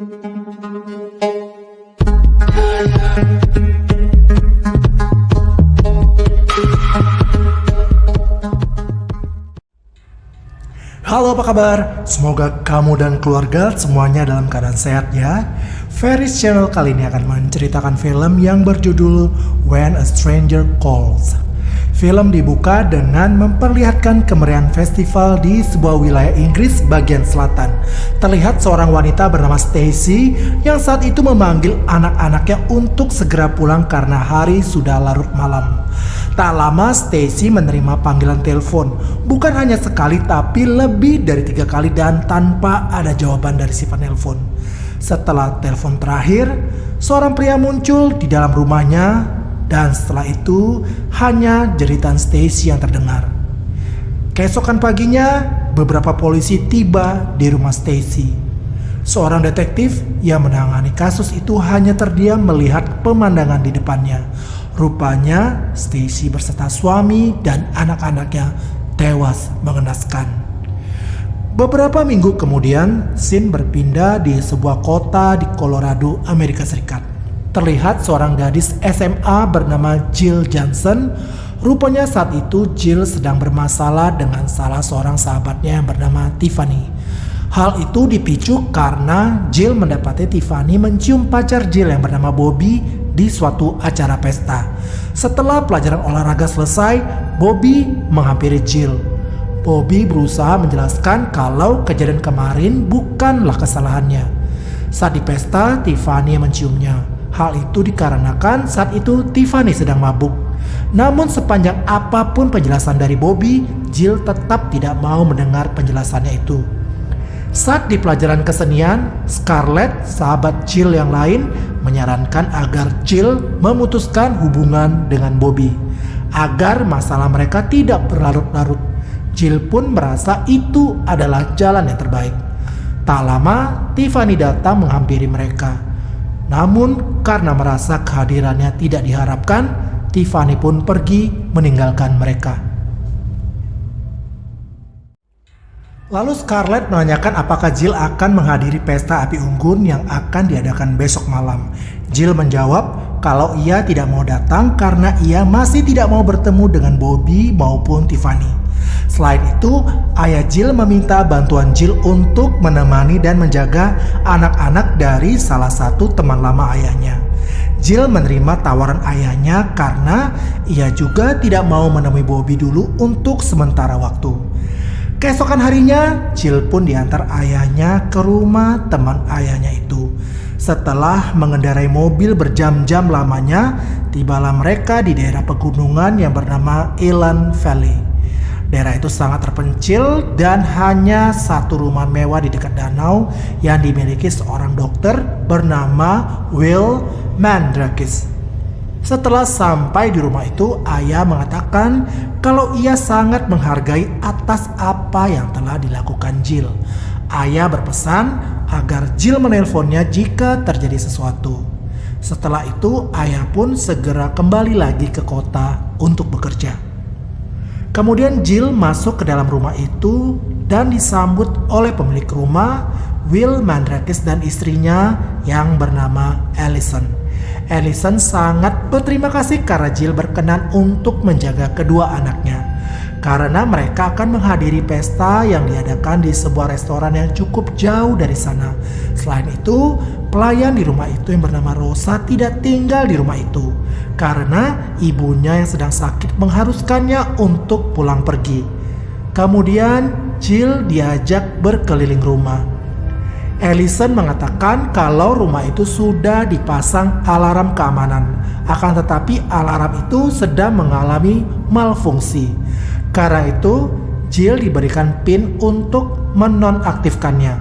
Halo, apa kabar? Semoga kamu dan keluarga semuanya dalam keadaan sehat ya. Ferris Channel kali ini akan menceritakan film yang berjudul When a Stranger Calls. Film dibuka dengan memperlihatkan kemeriahan festival di sebuah wilayah Inggris bagian selatan. Terlihat seorang wanita bernama Stacy yang saat itu memanggil anak-anaknya untuk segera pulang karena hari sudah larut malam. Tak lama Stacy menerima panggilan telepon, bukan hanya sekali tapi lebih dari 3 kali dan tanpa ada jawaban dari si penelpon. Setelah telepon terakhir, seorang pria muncul di dalam rumahnya dan setelah itu hanya jeritan Stacy yang terdengar. Keesokan paginya, beberapa polisi tiba di rumah Stacy. Seorang detektif yang menangani kasus itu hanya terdiam melihat pemandangan di depannya. Rupanya Stacy berserta suami dan anak-anaknya tewas mengenaskan. Beberapa minggu kemudian, scene berpindah di sebuah kota di Colorado, Amerika Serikat. Terlihat seorang gadis SMA bernama Jill Johnson. Rupanya saat itu Jill sedang bermasalah dengan salah seorang sahabatnya yang bernama Tiffany. Hal itu dipicu karena Jill mendapati Tiffany mencium pacar Jill yang bernama Bobby di suatu acara pesta. Setelah pelajaran olahraga selesai, Bobby menghampiri Jill. Bobby berusaha menjelaskan kalau kejadian kemarin bukanlah kesalahannya. Saat di pesta, Tiffany menciumnya. Hal itu dikarenakan saat itu Tiffany sedang mabuk. Namun sepanjang apapun penjelasan dari Bobby, Jill tetap tidak mau mendengar penjelasannya itu. Saat di pelajaran kesenian, Scarlett, sahabat Jill yang lain, menyarankan agar Jill memutuskan hubungan dengan Bobby agar masalah mereka tidak berlarut-larut. Jill pun merasa itu adalah jalan yang terbaik. Tak lama, Tiffany datang menghampiri mereka. Namun karena merasa kehadirannya tidak diharapkan, Tiffany pun pergi meninggalkan mereka. Lalu Scarlett menanyakan apakah Jill akan menghadiri pesta api unggun yang akan diadakan besok malam. Jill menjawab kalau ia tidak mau datang karena ia masih tidak mau bertemu dengan Bobby maupun Tiffany. Selain itu, ayah Jill meminta bantuan Jill untuk menemani dan menjaga anak-anak dari salah satu teman lama ayahnya. Jill menerima tawaran ayahnya karena ia juga tidak mau menemui Bobby dulu untuk sementara waktu. Keesokan harinya, Jill pun diantar ayahnya ke rumah teman ayahnya itu. Setelah mengendarai mobil berjam-jam lamanya, tibalah mereka di daerah pegunungan yang bernama Elan Valley. Daerah itu sangat terpencil dan hanya satu rumah mewah di dekat danau yang dimiliki seorang dokter bernama Will Mandrakis. Setelah sampai di rumah itu, ayah mengatakan kalau ia sangat menghargai atas apa yang telah dilakukan Jill. Ayah berpesan agar Jill menelponnya jika terjadi sesuatu. Setelah itu, ayah pun segera kembali lagi ke kota untuk bekerja. Kemudian Jill masuk ke dalam rumah itu dan disambut oleh pemilik rumah, Will Mandrakis dan istrinya yang bernama Allison. Allison sangat berterima kasih karena Jill berkenan untuk menjaga kedua anaknya, karena mereka akan menghadiri pesta yang diadakan di sebuah restoran yang cukup jauh dari sana. Selain itu, pelayan di rumah itu yang bernama Rosa tidak tinggal di rumah itu karena ibunya yang sedang sakit mengharuskannya untuk pulang pergi. Kemudian Jill diajak berkeliling rumah. Allison mengatakan kalau rumah itu sudah dipasang alarm keamanan, akan tetapi alarm itu sedang mengalami malfungsi. Karena itu, Jill diberikan PIN untuk menonaktifkannya.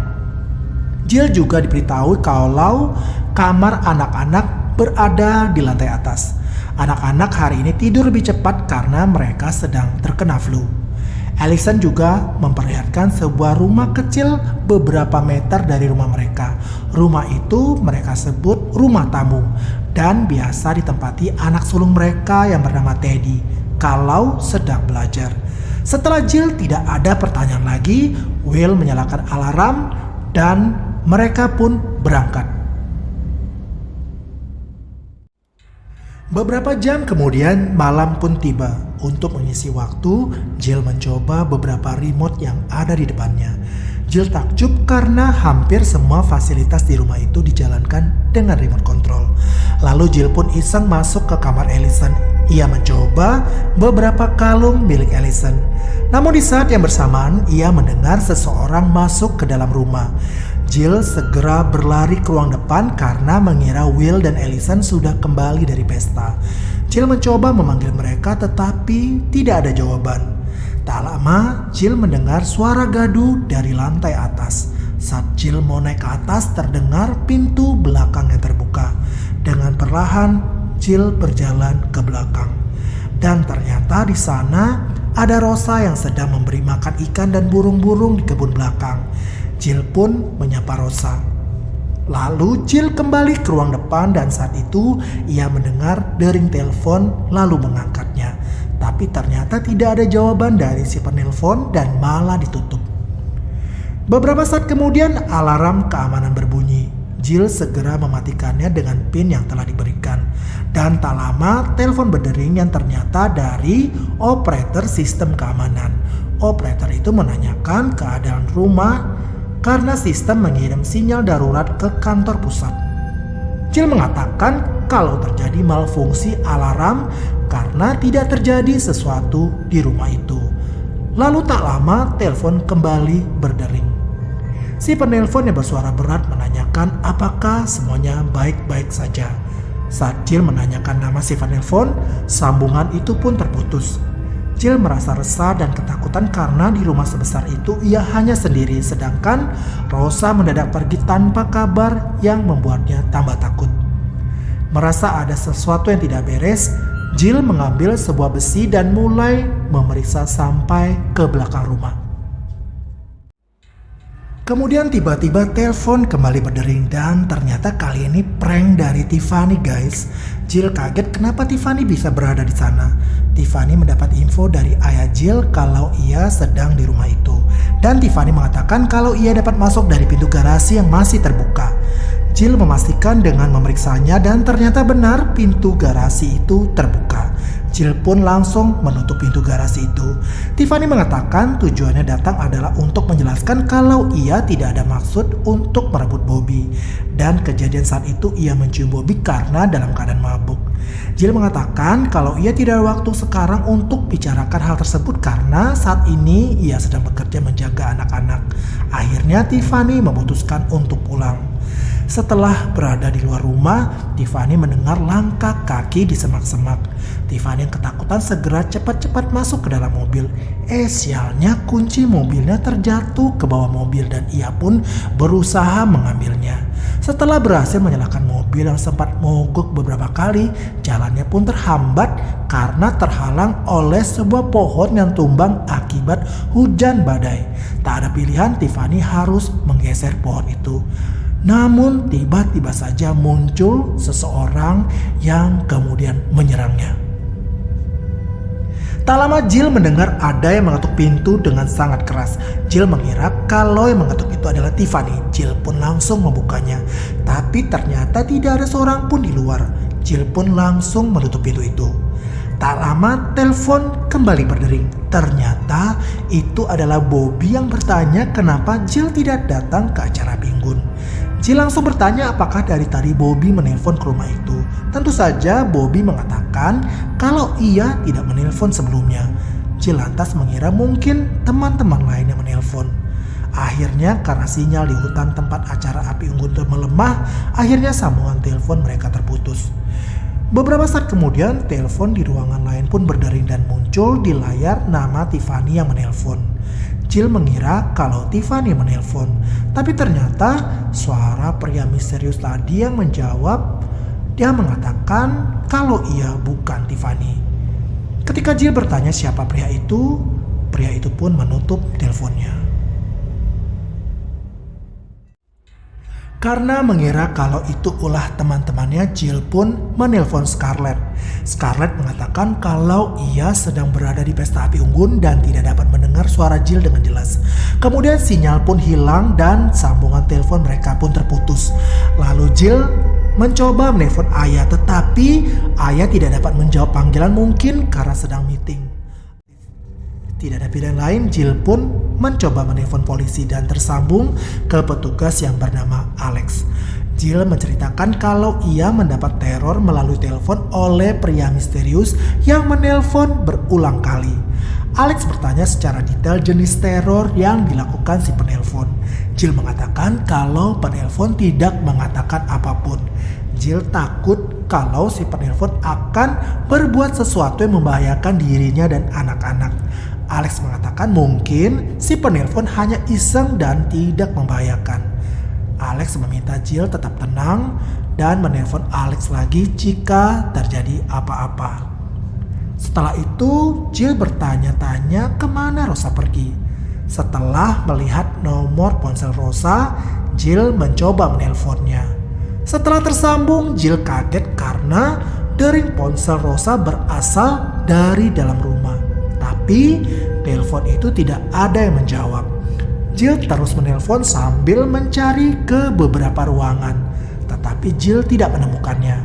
Jill juga diberitahu kalau kamar anak-anak berada di lantai atas. Anak-anak hari ini tidur lebih cepat karena mereka sedang terkena flu. Allison juga memperlihatkan sebuah rumah kecil beberapa meter dari rumah mereka. Rumah itu mereka sebut rumah tamu dan biasa ditempati anak sulung mereka yang bernama Teddy kalau sedang belajar. Setelah Jill tidak ada pertanyaan lagi, Will menyalakan alarm dan mereka pun berangkat. Beberapa jam kemudian malam pun tiba. Untuk mengisi waktu, Jill mencoba beberapa remote yang ada di depannya. Jill takjub karena hampir semua fasilitas di rumah itu dijalankan dengan remote control. Lalu Jill pun iseng masuk ke kamar Allison. Ia mencoba beberapa kalung milik Allison. Namun di saat yang bersamaan, ia mendengar seseorang masuk ke dalam rumah. Jill segera berlari ke ruang depan karena mengira Will dan Allison sudah kembali dari pesta. Jill mencoba memanggil mereka tetapi tidak ada jawaban. Tak lama, Jill mendengar suara gaduh dari lantai atas. Saat Jill mau naik ke atas, terdengar pintu belakang yang terbuka. Dengan perlahan, Jill berjalan ke belakang. Dan ternyata di sana ada Rosa yang sedang memberi makan ikan dan burung-burung di kebun belakang. Jill pun menyapa Rosa. Lalu Jill kembali ke ruang depan dan saat itu ia mendengar dering telepon lalu mengangkatnya. Tapi ternyata tidak ada jawaban dari si penelpon dan malah ditutup. Beberapa saat kemudian alarm keamanan berbunyi. Jill segera mematikannya dengan PIN yang telah diberikan. Dan tak lama telepon berdering yang ternyata dari operator sistem keamanan. Operator itu menanyakan keadaan rumah karena sistem mengirim sinyal darurat ke kantor pusat. Jill mengatakan kalau terjadi malfungsi alarm karena tidak terjadi sesuatu di rumah itu. Lalu tak lama telepon kembali berdering. Si penelpon yang bersuara berat menanyakan apakah semuanya baik-baik saja. Saat Jill menanyakan nama si penelpon, sambungan itu pun terputus. Jill merasa resah dan ketakutan karena di rumah sebesar itu ia hanya sendiri, sedangkan Rosa mendadak pergi tanpa kabar yang membuatnya tambah takut. Merasa ada sesuatu yang tidak beres, Jill mengambil sebuah besi dan mulai memeriksa sampai ke belakang rumah. Kemudian tiba-tiba telepon kembali berdering dan ternyata kali ini prank dari Tiffany guys. Jill kaget kenapa Tiffany bisa berada di sana. Tiffany mendapat info dari ayah Jill kalau ia sedang di rumah itu. Dan Tiffany mengatakan kalau ia dapat masuk dari pintu garasi yang masih terbuka. Jill memastikan dengan memeriksanya dan ternyata benar pintu garasi itu terbuka. Jill pun langsung menutup pintu garasi itu. Tiffany mengatakan tujuannya datang adalah untuk menjelaskan kalau ia tidak ada maksud untuk merebut Bobby. Dan kejadian saat itu ia mencium Bobby karena dalam keadaan mabuk. Jill mengatakan kalau ia tidak ada waktu sekarang untuk bicarakan hal tersebut karena saat ini ia sedang bekerja menjaga anak-anak. Akhirnya Tiffany memutuskan untuk pulang. Setelah berada di luar rumah, Tiffany mendengar langkah kaki di semak-semak. Tiffany yang ketakutan segera cepat-cepat masuk ke dalam mobil. Sialnya kunci mobilnya terjatuh ke bawah mobil dan ia pun berusaha mengambilnya. Setelah berhasil menyalakan mobil yang sempat mogok beberapa kali, jalannya pun terhambat karena terhalang oleh sebuah pohon yang tumbang akibat hujan badai. Tak ada pilihan, Tiffany harus menggeser pohon itu. Namun tiba-tiba saja muncul seseorang yang kemudian menyerangnya. Tak lama Jill mendengar ada yang mengetuk pintu dengan sangat keras. Jill mengira kalau yang mengetuk itu adalah Tiffany. Jill pun langsung membukanya. Tapi ternyata tidak ada seorang pun di luar. Jill pun langsung menutup pintu itu. Tak lama telepon kembali berdering. Ternyata itu adalah Bobby yang bertanya kenapa Jill tidak datang ke acara Binggun. Jill langsung bertanya apakah dari tadi Bobby menelpon ke rumah itu. Tentu saja Bobby mengatakan kalau ia tidak menelpon sebelumnya. Jill lantas mengira mungkin teman-teman lainnya menelpon. Akhirnya karena sinyal di hutan tempat acara api unggun melemah, akhirnya sambungan telepon mereka terputus. Beberapa saat kemudian telepon di ruangan lain pun berdering dan muncul di layar nama Tiffany yang menelpon. Jill mengira kalau Tiffany menelpon, tapi ternyata suara pria misterius tadi yang menjawab. Dia mengatakan kalau ia bukan Tiffany. Ketika Jill bertanya siapa pria itu pun menutup teleponnya. Karena mengira kalau itu ulah teman-temannya, Jill pun menelpon Scarlett. Scarlett mengatakan kalau ia sedang berada di pesta api unggun dan tidak dapat mendengar suara Jill dengan jelas. Kemudian sinyal pun hilang dan sambungan telepon mereka pun terputus. Jill mencoba menelpon ayah, tetapi ayah tidak dapat menjawab panggilan, mungkin karena sedang meeting. Tidak ada pilihan lain, Jill pun mencoba menelpon polisi dan tersambung ke petugas yang bernama Alex. Jill menceritakan kalau ia mendapat teror melalui telepon oleh pria misterius yang menelpon berulang kali. Alex bertanya secara detail jenis teror yang dilakukan si penelpon. Jill mengatakan kalau penelpon tidak mengatakan apapun. Jill takut kalau si penelpon akan berbuat sesuatu yang membahayakan dirinya dan anak-anak. Alex mengatakan mungkin si penelpon hanya iseng dan tidak membahayakan. Alex meminta Jill tetap tenang dan menelpon Alex lagi jika terjadi apa-apa. Setelah itu, Jill bertanya-tanya kemana Rosa pergi. Setelah melihat nomor ponsel Rosa, Jill mencoba menelponnya. Setelah tersambung, Jill kaget karena dering ponsel Rosa berasal dari dalam rumah. Tapi telepon itu tidak ada yang menjawab. Jill terus menelpon sambil mencari ke beberapa ruangan, tetapi Jill tidak menemukannya.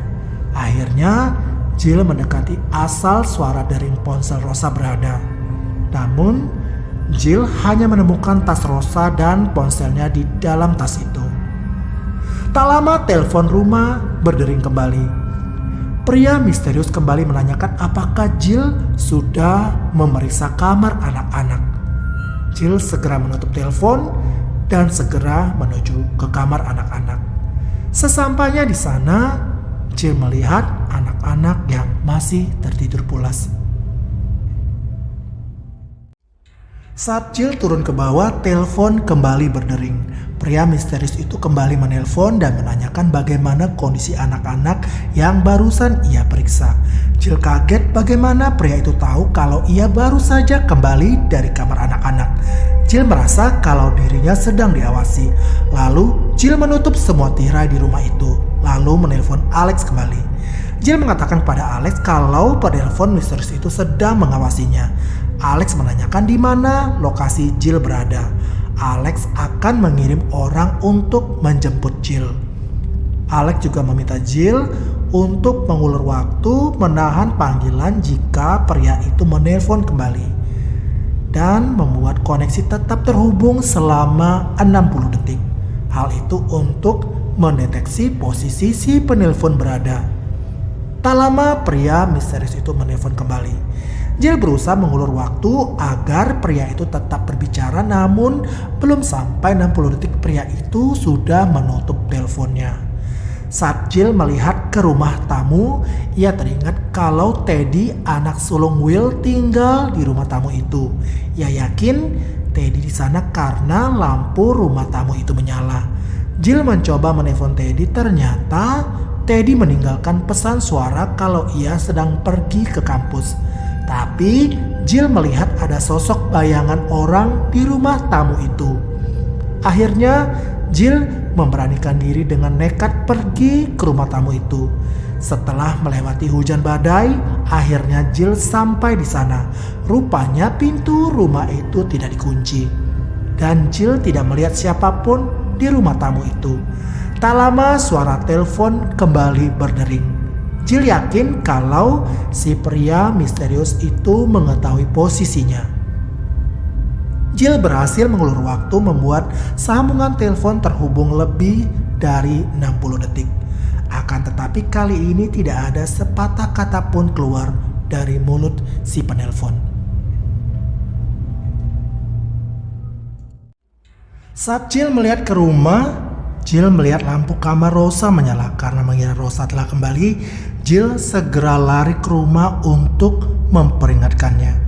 Akhirnya Jill mendekati asal suara dering ponsel Rosa berada. Namun Jill hanya menemukan tas Rosa dan ponselnya di dalam tas itu. Tak lama telepon rumah berdering kembali. Pria misterius kembali menanyakan apakah Jill sudah memeriksa kamar anak-anak. Jill segera menutup telepon dan segera menuju ke kamar anak-anak. Sesampainya di sana, Jill melihat anak-anak yang masih tertidur pulas. Saat Jill turun ke bawah, telepon kembali berdering. Pria misterius itu kembali menelpon dan menanyakan bagaimana kondisi anak-anak yang barusan ia periksa. Jill kaget bagaimana pria itu tahu kalau ia baru saja kembali dari kamar anak-anak. Jill merasa kalau dirinya sedang diawasi. Lalu Jill menutup semua tirai di rumah itu, lalu menelpon Alex kembali. Jill mengatakan pada Alex kalau penelpon misterius itu sedang mengawasinya. Alex menanyakan di mana lokasi Jill berada. Alex akan mengirim orang untuk menjemput Jill. Alex juga meminta Jill untuk mengulur waktu menahan panggilan jika pria itu menelpon kembali dan membuat koneksi tetap terhubung selama 60 detik. Hal itu untuk mendeteksi posisi si penelpon berada. Tak lama pria misterius itu menelpon kembali. Jill berusaha mengulur waktu agar pria itu tetap berbicara, namun belum sampai 60 detik pria itu sudah menutup teleponnya. Saat Jill melihat ke rumah tamu, ia teringat kalau Teddy, anak sulung Will, tinggal di rumah tamu itu. Ia yakin Teddy di sana karena lampu rumah tamu itu menyala. Jill mencoba menelpon Teddy, ternyata Teddy meninggalkan pesan suara kalau ia sedang pergi ke kampus. Tapi Jill melihat ada sosok bayangan orang di rumah tamu itu. Akhirnya Jill memberanikan diri dengan nekat pergi ke rumah tamu itu. Setelah melewati hujan badai, akhirnya Jill sampai di sana. Rupanya pintu rumah itu tidak dikunci. Dan Jill tidak melihat siapapun di rumah tamu itu. Tak lama suara telepon kembali berdering. Jill yakin kalau si pria misterius itu mengetahui posisinya. Jill berhasil mengulur waktu membuat sambungan telepon terhubung lebih dari 60 detik. Akan tetapi kali ini tidak ada sepatah kata pun keluar dari mulut si penelpon. Saat Jill melihat ke rumah, Jill melihat lampu kamar Rosa menyala. Karena mengira Rosa telah kembali, Jill segera lari ke rumah untuk memperingatkannya.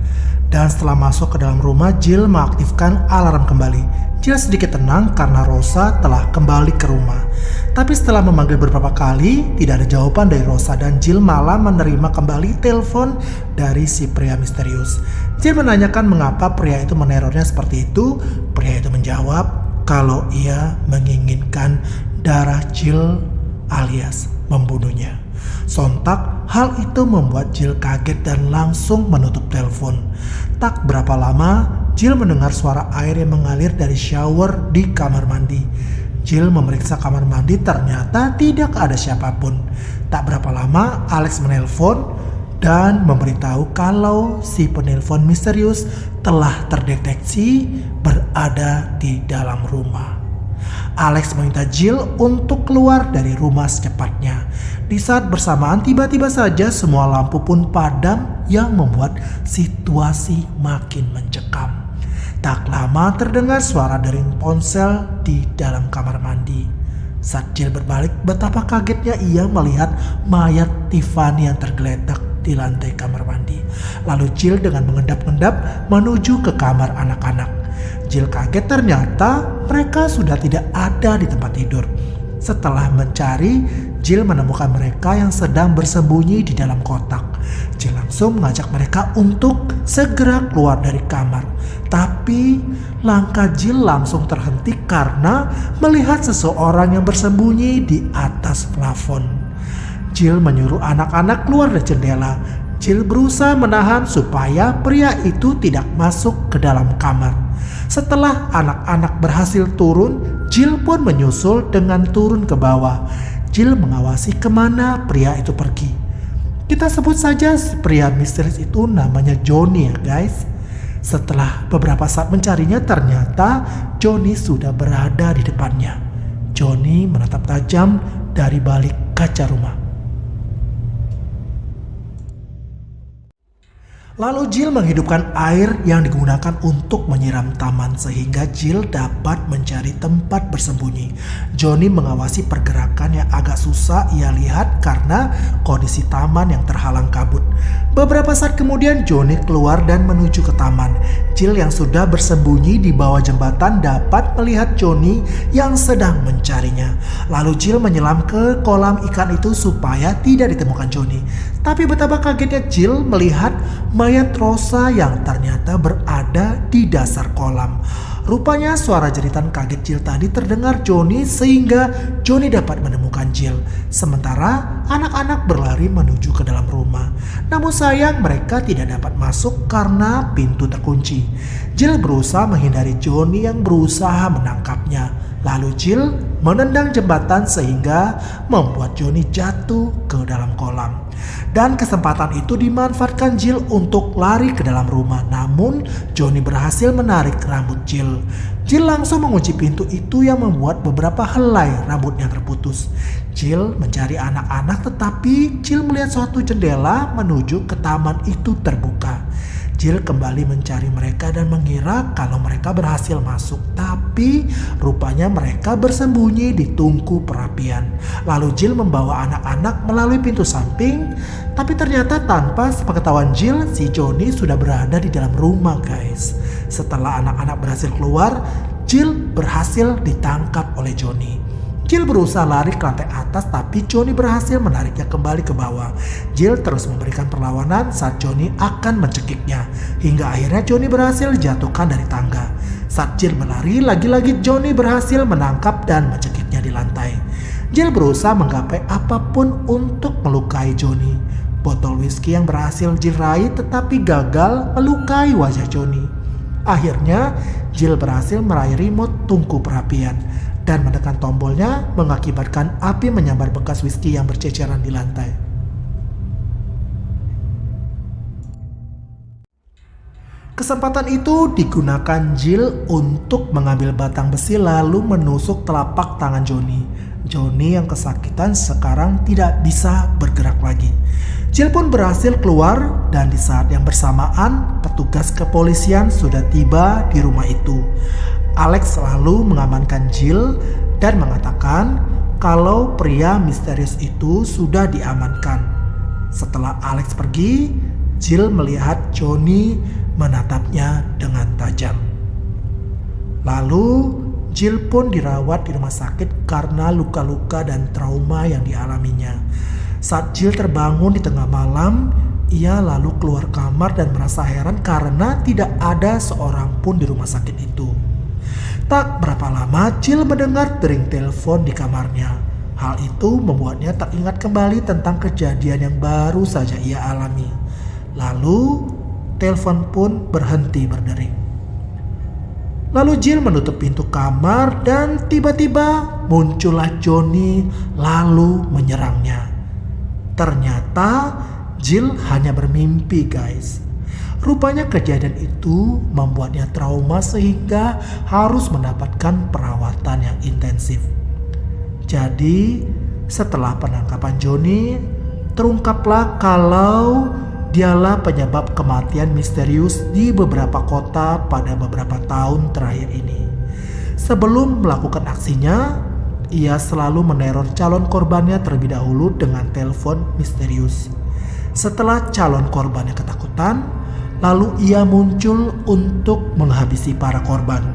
Dan setelah masuk ke dalam rumah, Jill mengaktifkan alarm kembali. Jill sedikit tenang karena Rosa telah kembali ke rumah. Tapi setelah memanggil beberapa kali, tidak ada jawaban dari Rosa dan Jill malah menerima kembali telepon dari si pria misterius. Jill menanyakan mengapa pria itu menerornya seperti itu. Pria itu menjawab kalau ia menginginkan darah Jill alias membunuhnya. Sontak hal itu membuat Jill kaget dan langsung menutup telepon. Tak berapa lama Jill mendengar suara air yang mengalir dari shower di kamar mandi. Jill memeriksa kamar mandi, ternyata tidak ada siapapun. Tak berapa lama Alex menelpon dan memberitahu kalau si penelpon misterius telah terdeteksi berada di dalam rumah. Alex meminta Jill untuk keluar dari rumah secepatnya. Di saat bersamaan tiba-tiba saja semua lampu pun padam yang membuat situasi makin mencekam. Tak lama terdengar suara dering ponsel di dalam kamar mandi. Saat Jill berbalik, betapa kagetnya ia melihat mayat Tiffany yang tergeletak di lantai kamar mandi. Lalu Jill dengan mengendap-endap menuju ke kamar anak-anak. Jill kaget, ternyata mereka sudah tidak ada di tempat tidur. Setelah mencari, Jill menemukan mereka yang sedang bersembunyi di dalam kotak. Jill langsung mengajak mereka untuk segera keluar dari kamar. Tapi langkah Jill langsung terhenti karena melihat seseorang yang bersembunyi di atas plafon. Jill menyuruh anak-anak keluar dari jendela. Jill berusaha menahan supaya pria itu tidak masuk ke dalam kamar. Setelah anak-anak berhasil turun, Jill pun menyusul dengan turun ke bawah. Jill mengawasi kemana pria itu pergi. Kita sebut saja pria misterius itu namanya Johnny ya guys. Setelah beberapa saat mencarinya, ternyata Johnny sudah berada di depannya. Johnny menatap tajam dari balik kaca rumah. Lalu Jill menghidupkan air yang digunakan untuk menyiram taman sehingga Jill dapat mencari tempat bersembunyi. Johnny mengawasi pergerakan yang agak susah ia lihat karena kondisi taman yang terhalang kabut. Beberapa saat kemudian Johnny keluar dan menuju ke taman. Jill yang sudah bersembunyi di bawah jembatan dapat melihat Johnny yang sedang mencarinya. Lalu Jill menyelam ke kolam ikan itu supaya tidak ditemukan Johnny. Tapi betapa kagetnya Jill melihat mayat Rosa yang ternyata berada di dasar kolam. Rupanya suara jeritan kaget Jill tadi terdengar Johnny sehingga Johnny dapat menemukan Jill. Sementara anak-anak berlari menuju ke dalam rumah. Namun sayang mereka tidak dapat masuk karena pintu terkunci. Jill berusaha menghindari Johnny yang berusaha menangkapnya. Lalu Jill menendang jembatan sehingga membuat Johnny jatuh ke dalam kolam. Dan kesempatan itu dimanfaatkan Jill untuk lari ke dalam rumah. Namun Johnny berhasil menarik rambut Jill. Jill langsung mengunci pintu itu yang membuat beberapa helai rambutnya terputus. Jill mencari anak-anak tetapi Jill melihat suatu jendela menuju ke taman itu terbuka. Jill kembali mencari mereka dan mengira kalau mereka berhasil masuk. Tapi rupanya mereka bersembunyi di tungku perapian. Lalu Jill membawa anak-anak melalui pintu samping. Tapi ternyata tanpa sepengetahuan Jill, si Johnny sudah berada di dalam rumah guys. Setelah anak-anak berhasil keluar, Jill berhasil ditangkap oleh Johnny. Jill berusaha lari ke lantai atas tapi Johnny berhasil menariknya kembali ke bawah. Jill terus memberikan perlawanan saat Johnny akan mencekiknya. Hingga akhirnya Johnny berhasil dijatuhkan dari tangga. Saat Jill berlari, lagi-lagi Johnny berhasil menangkap dan mencekiknya di lantai. Jill berusaha menggapai apapun untuk melukai Johnny. Botol whisky yang berhasil Jill raih tetapi gagal melukai wajah Johnny. Akhirnya Jill berhasil meraih remote tungku perapian dan menekan tombolnya mengakibatkan api menyambar bekas whisky yang berceceran di lantai. Kesempatan itu digunakan Jill untuk mengambil batang besi lalu menusuk telapak tangan Johnny. Johnny yang kesakitan sekarang tidak bisa bergerak lagi. Jill pun berhasil keluar dan di saat yang bersamaan petugas kepolisian sudah tiba di rumah itu. Alex selalu mengamankan Jill dan mengatakan kalau pria misterius itu sudah diamankan. Setelah Alex pergi, Jill melihat Johnny menatapnya dengan tajam. Lalu Jill pun dirawat di rumah sakit karena luka-luka dan trauma yang dialaminya. Saat Jill terbangun di tengah malam, ia lalu keluar kamar dan merasa heran karena tidak ada seorang pun di rumah sakit itu. Tak berapa lama Jill mendengar dering telepon di kamarnya. Hal itu membuatnya teringat kembali tentang kejadian yang baru saja ia alami. Lalu telepon pun berhenti berdering. Lalu Jill menutup pintu kamar dan tiba-tiba muncullah Johnny lalu menyerangnya. Ternyata Jill hanya bermimpi, guys. Rupanya kejadian itu membuatnya trauma sehingga harus mendapatkan perawatan yang intensif. Jadi setelah penangkapan Johnny, terungkaplah kalau dialah penyebab kematian misterius di beberapa kota pada beberapa tahun terakhir ini. Sebelum melakukan aksinya, ia selalu meneror calon korbannya terlebih dahulu dengan telepon misterius. Setelah calon korbannya ketakutan, lalu ia muncul untuk menghabisi para korban.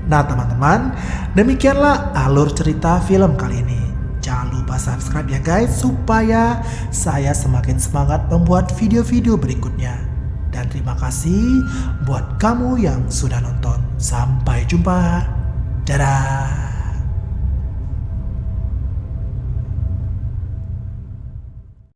Nah teman-teman, demikianlah alur cerita film kali ini. Jangan lupa subscribe ya guys, supaya saya semakin semangat membuat video-video berikutnya. Dan terima kasih buat kamu yang sudah nonton. Sampai jumpa. Dadah.